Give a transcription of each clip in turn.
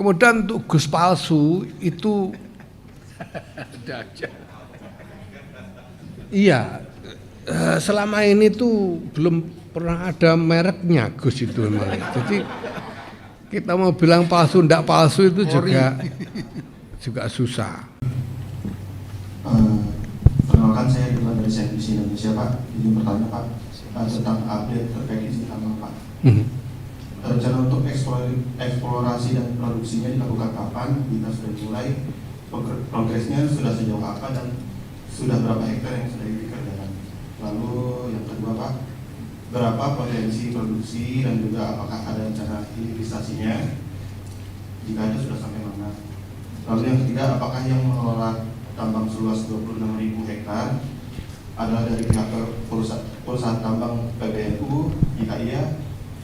Kemudian untuk Gus palsu itu iya, selama ini tuh belum pernah ada mereknya Gus itu memang. Jadi kita mau bilang palsu ndak palsu itu juga susah. Perkenalkan, saya Dima dari CNBC Indonesia, Pak. Ini bertanya, Pak, tentang update terkait isi tambang, Pak. Rencana untuk eksplorasi dan produksinya dilakukan kapan? Kita sudah mulai, progresnya sudah sejauh apa, dan sudah berapa hektar yang sudah dikerjakan? Lalu yang kedua, Pak, berapa potensi produksi dan juga apakah ada rencana hilirisasinya? Jika ada, sudah sampai mana? Lalu yang ketiga, apakah yang mengelola tambang seluas 26.000 hektar adalah dari pihak perusahaan tambang PBNU? Jika iya,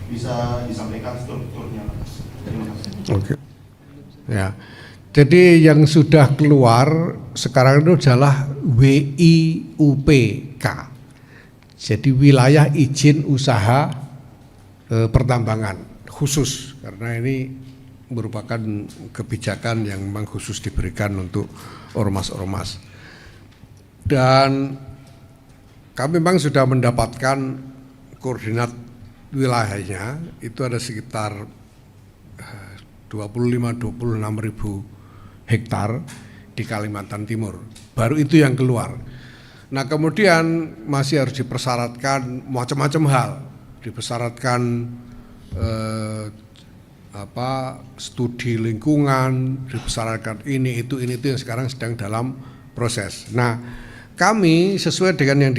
bisa disampaikan strukturnya. Terima kasih. Oke. Ya. Jadi yang sudah keluar sekarang itu adalah WIUPK. Jadi wilayah izin usaha pertambangan khusus, karena ini merupakan kebijakan yang memang khusus diberikan untuk ormas-ormas. Dan kami memang sudah mendapatkan koordinat wilayahnya, itu ada sekitar 25-26 ribu hektar di Kalimantan Timur. Baru itu yang keluar. Nah kemudian masih harus dipersyaratkan macam-macam hal, dipersyaratkan studi lingkungan, dipersyaratkan ini itu yang sekarang sedang dalam proses. Nah kami sesuai dengan yang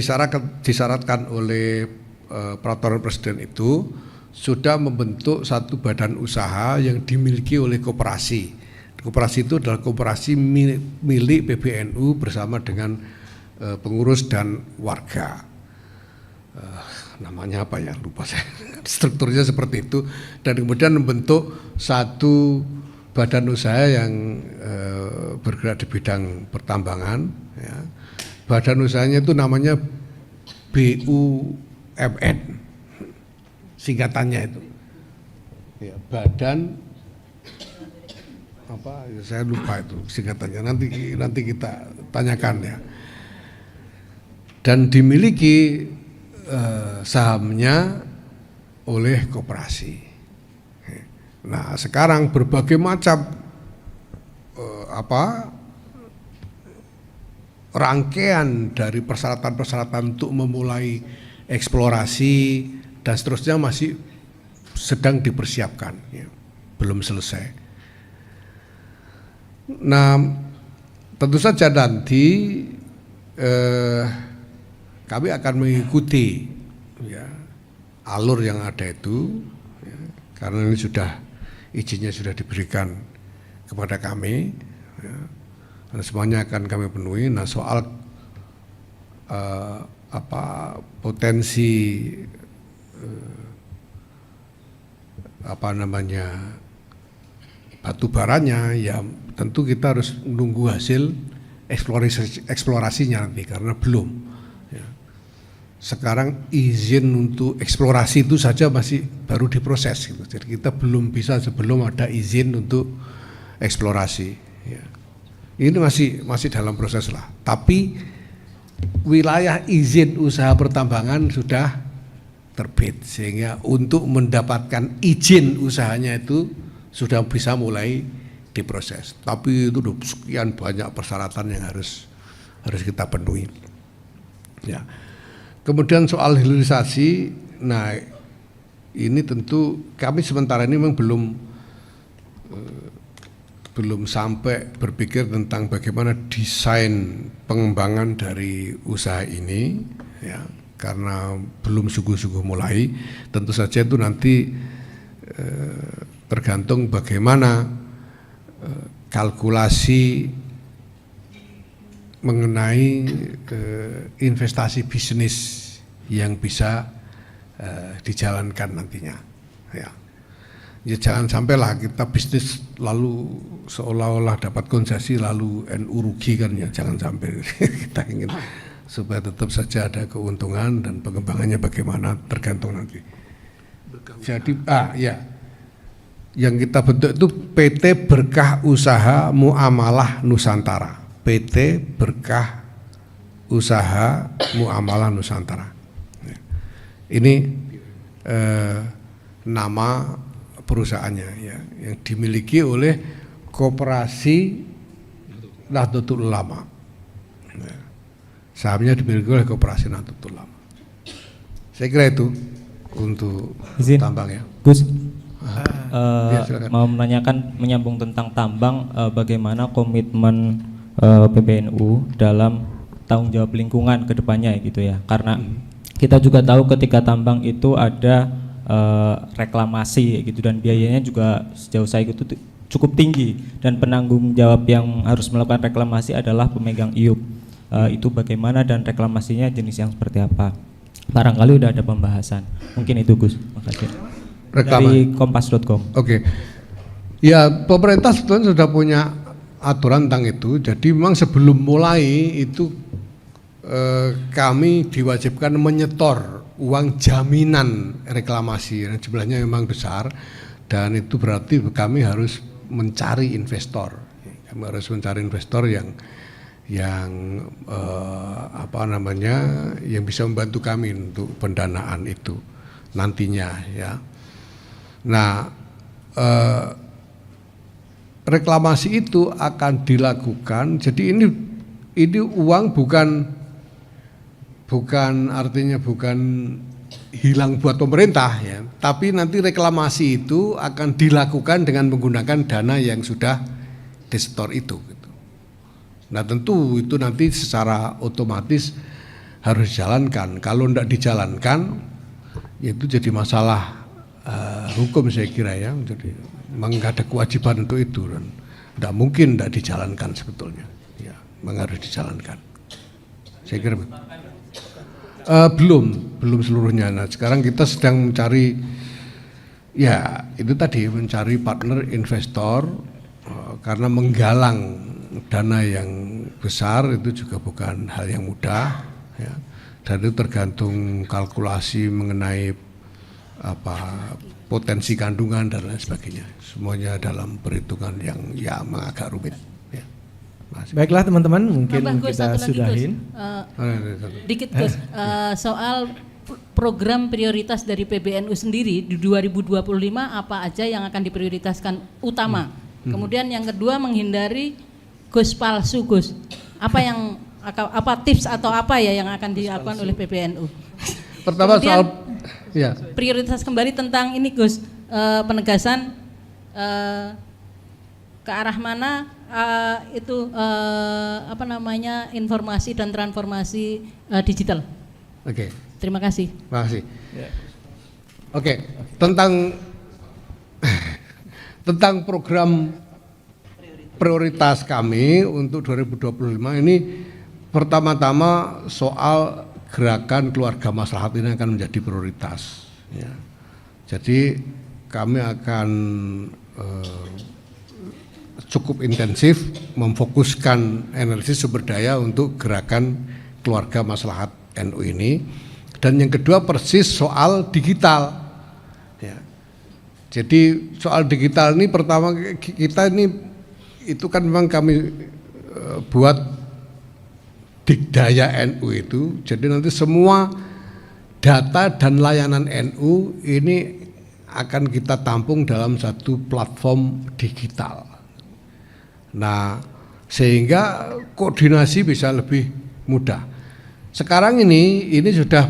disyaratkan oleh peraturan presiden itu sudah membentuk satu badan usaha yang dimiliki oleh koperasi. Koperasi itu adalah koperasi milik PBNU bersama dengan pengurus dan warga. Namanya apa ya, lupa saya. Strukturnya seperti itu, dan kemudian membentuk satu badan usaha yang bergerak di bidang pertambangan. Ya. Badan usahanya itu namanya BUMN, singkatannya itu. Ya, badan apa? Saya lupa itu singkatannya. Nanti kita tanyakan ya. Dan dimiliki sahamnya oleh koperasi. Nah sekarang berbagai macam rangkaian dari persyaratan-persyaratan untuk memulai eksplorasi dan seterusnya masih sedang dipersiapkan, ya, belum selesai. Nah tentu saja nanti kami akan mengikuti ya, alur yang ada itu, ya, karena ini izinnya sudah diberikan kepada kami, ya, dan semuanya akan kami penuhi. Nah soal potensi batu baranya, ya tentu kita harus menunggu hasil eksplorasinya nanti, karena belum. Ya. Sekarang izin untuk eksplorasi itu saja masih baru diproses, gitu. Jadi kita belum bisa sebelum ada izin untuk eksplorasi. Ya. Ini masih dalam proses lah. Tapi wilayah izin usaha pertambangan sudah terbit, sehingga untuk mendapatkan izin usahanya itu sudah bisa mulai diproses. Tapi itu sekian banyak persyaratan yang harus kita penuhi. Ya. Kemudian soal hilirisasi, nah ini tentu kami sementara ini memang belum sampai berpikir tentang bagaimana desain pengembangan dari usaha ini, ya, karena belum sungguh-sungguh mulai. Tentu saja itu nanti tergantung bagaimana kalkulasi mengenai investasi bisnis yang bisa dijalankan nantinya. Ya. Ya jangan sampailah kita bisnis lalu seolah-olah dapat konsesi lalu NU rugi kan, ya jangan sampai. Kita ingin supaya tetap saja ada keuntungan dan pengembangannya bagaimana tergantung nanti. Jadi ya Yang kita bentuk itu PT Berkah Usaha Muamalah Nusantara. PT Berkah Usaha Muamalah Nusantara. Ini nama perusahaannya ya, yang dimiliki oleh Koperasi Nahdlatul Ulama. Sahamnya dimiliki oleh Koperasi Nahdlatul Ulama. Saya kira itu untuk tambang ya. Gus, Ya, mau menanyakan menyambung tentang tambang, bagaimana komitmen PBNU dalam tanggung jawab lingkungan ke depannya gitu ya. Karena kita juga tahu ketika tambang itu ada reklamasi gitu, dan biayanya juga sejauh saya itu cukup tinggi, dan penanggung jawab yang harus melakukan reklamasi adalah pemegang IUP. Itu bagaimana dan reklamasinya jenis yang seperti apa? Barangkali udah ada pembahasan. Mungkin itu Gus. Makasih. Dari kompas.com. Oke. Ya, pemerintah sebetulnya sudah punya aturan tentang itu. Jadi memang sebelum mulai itu kami diwajibkan menyetor uang jaminan reklamasi, yang jumlahnya memang besar, dan itu berarti kami harus mencari investor. Kami harus mencari investor yang yang bisa membantu kami untuk pendanaan itu nantinya ya. Nah, reklamasi itu akan dilakukan. Jadi ini uang bukan artinya bukan hilang buat pemerintah ya, tapi nanti reklamasi itu akan dilakukan dengan menggunakan dana yang sudah disetor itu. Nah tentu itu nanti secara otomatis harus dijalankan. Kalau tidak dijalankan, ya itu jadi masalah hukum saya kira ya. Jadi memang ada kewajiban untuk itu, dan tidak mungkin tidak dijalankan sebetulnya. Ya, memang harus dijalankan. Saya kira belum seluruhnya. Nah sekarang kita sedang mencari, ya itu tadi, mencari partner investor, karena menggalang dana yang besar itu juga bukan hal yang mudah ya. Dan itu tergantung kalkulasi mengenai potensi kandungan dan lain sebagainya. Semuanya dalam perhitungan yang ya agak rumit ya. Baiklah teman-teman, mungkin Gus, kita sudahin. Dikit Gus, soal program prioritas dari PBNU sendiri di 2025 apa aja yang akan diprioritaskan utama. Kemudian yang kedua, menghindari Gus palsu Gus. Apa tips atau apa ya yang akan dilakukan oleh PBNU? Pertama kemudian, soal ya. Prioritas kembali tentang ini Gus, penegasan ke arah mana informasi dan transformasi digital. Oke. Terima kasih. Terima kasih. Oke, tentang program prioritas kami untuk 2025 ini, pertama-tama soal gerakan keluarga maslahat ini akan menjadi prioritas ya. Jadi kami akan cukup intensif memfokuskan energi sumber daya untuk gerakan keluarga maslahat NU ini. Dan yang kedua persis soal digital ya. Jadi soal digital ini pertama kita ini itu kan memang kami buat Digdaya NU itu, jadi nanti semua data dan layanan NU ini akan kita tampung dalam satu platform digital. Nah, sehingga koordinasi bisa lebih mudah. Sekarang ini sudah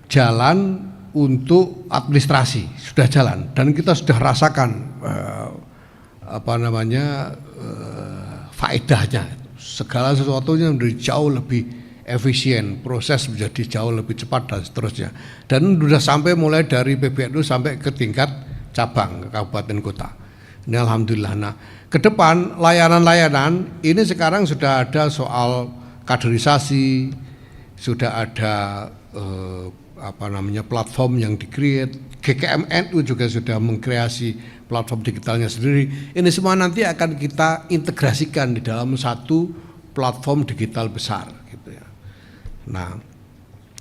jalan untuk administrasi, sudah jalan, dan kita sudah rasakan faedahnya. Segala sesuatunya menjadi jauh lebih efisien, proses menjadi jauh lebih cepat dan seterusnya. Dan sudah sampai mulai dari PBNU sampai ke tingkat cabang, ke kabupaten kota. Ini alhamdulillah. Nah, ke depan layanan-layanan ini sekarang sudah ada soal kaderisasi, sudah ada platform yang di-create. GKMNU juga sudah mengkreasi platform digitalnya sendiri. Ini semua nanti akan kita integrasikan di dalam satu platform digital besar gitu ya. Nah,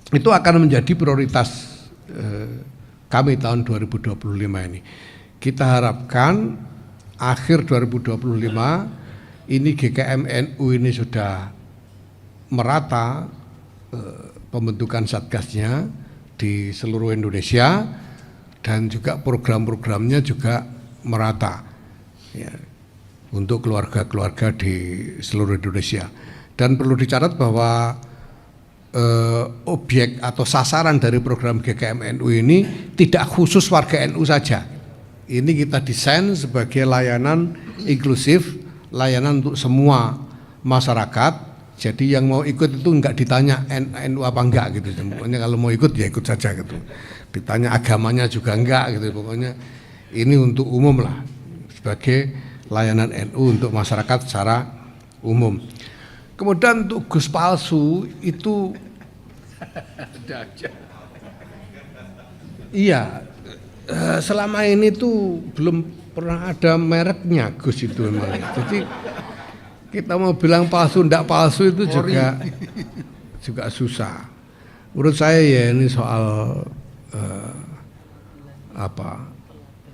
itu akan menjadi prioritas kami tahun 2025 ini. kita harapkan akhir 2025 ini GKM NU ini sudah merata pembentukan satgasnya di seluruh Indonesia dan juga program-programnya juga merata ya, untuk keluarga-keluarga di seluruh Indonesia. Dan perlu dicatat bahwa objek atau sasaran dari program GKM NU ini tidak khusus warga NU saja. Ini kita desain sebagai layanan inklusif, layanan untuk semua masyarakat. Jadi yang mau ikut itu enggak ditanya NU apa enggak gitu. Pokoknya kalau mau ikut ya ikut saja gitu. Ditanya agamanya juga enggak gitu. Pokoknya ini untuk umum lah, sebagai layanan NU untuk masyarakat secara umum. Kemudian untuk Gus palsu itu iya, selama ini tuh belum pernah ada mereknya Gus itu memang. Jadi kita mau bilang palsu ndak palsu itu juga susah. Menurut saya ya ini soal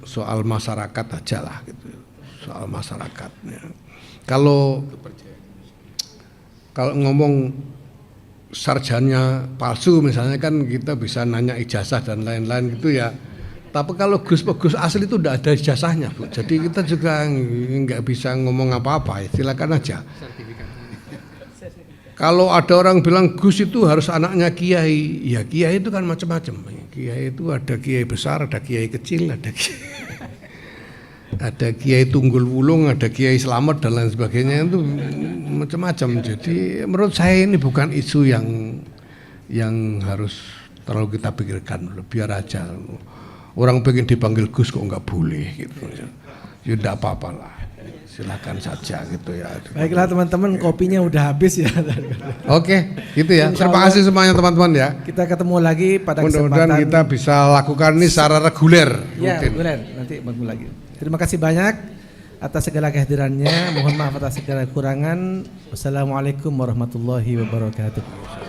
soal masyarakat aja lah gitu. Soal masyarakatnya. Kalau ngomong sarjana palsu misalnya kan kita bisa nanya ijazah dan lain-lain gitu ya. Tapi kalau Gus asli itu tidak ada ijazahnya, Bu. Jadi kita juga nggak bisa ngomong apa-apa, silakan aja. Kalau ada orang bilang Gus itu harus anaknya kiai, ya kiai itu kan macam-macam. Kiai itu ada kiai besar, ada kiai kecil, ada kiai tunggul wulung, ada kiai selamat dan lain sebagainya, itu macam-macam. Jadi menurut saya ini bukan isu yang harus terlalu kita pikirkan, biar aja. Orang pengen dipanggil Gus kok nggak boleh gitu ya. Ya enggak apa-apa lah. Silakan saja gitu ya. Baiklah teman-teman, kopinya udah habis ya. Oke, gitu ya. Terima kasih semuanya teman-teman ya. Kita ketemu lagi pada mudah-mudahan kesempatan kita bisa lakukan ini secara reguler. Ya, rutin. reguler. Nanti ketemu lagi. Terima kasih banyak atas segala kehadirannya. Mohon maaf atas segala kekurangan. Wassalamualaikum warahmatullahi wabarakatuh.